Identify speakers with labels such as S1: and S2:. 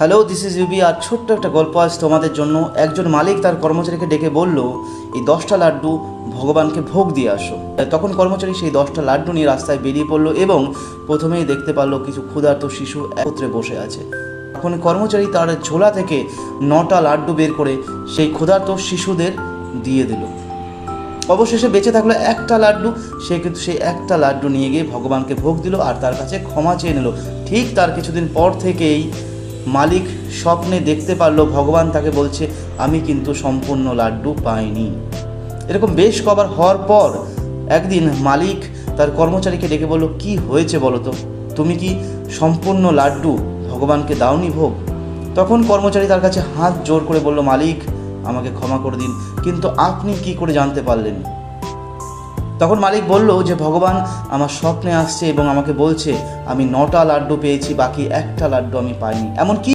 S1: Hello, this is U B. আর ছোট্ট একটা গল্প আজ তোমাদের জন্য। একজন মালিক তার কর্মচারীকে ডেকে বলল, এই 10টা লাড্ডু ভগবানকে ভোগ দিয়ে আসো। তখন কর্মচারী সেই 10টা লাড্ডু নিয়ে রাস্তায় বেরিয়ে পড়লো এবং প্রথমেই দেখতে পারলো কিছু ক্ষুধার্ত শিশু একত্রে বসে আছে। তখন কর্মচারী তার ঝোলা থেকে 9টা লাড্ডু বের করে সেই ক্ষুধার্ত শিশুদের দিয়ে দিল। অবশেষে বেঁচে থাকলো একটা লাড্ডু। সে কিন্তু সেই একটা লাড্ডু নিয়ে গিয়ে ভগবানকে ভোগ দিল আর তার কাছে ক্ষমা চেয়ে নিল। ঠিক তার কিছুদিন পর থেকেই মালিক স্বপ্নে দেখতে পারলো ভগবান তাকে বলছে, আমি কিন্তু সম্পূর্ণ লাড্ডু পাইনি। এরকম বেশ কবার হওয়ার পর একদিন মালিক তার কর্মচারীকে ডেকে বলল, কি হয়েছে বলো তো, তুমি কি সম্পূর্ণ লাড্ডু ভগবানকে দাওনি ভোগ? তখন কর্মচারী তার কাছে হাত জোর করে বলল, মালিক আমাকে ক্ষমা করে দিন, কিন্তু আপনি কি করে জানতে পারলেন? তখন মালিক বলল যে ভগবান আমার স্বপ্নে আসছে এবং আমাকে বলছে আমি 9টা লাড্ডু পেয়েছি, বাকি একটা লাড্ডু আমি পাইনি। এমনকি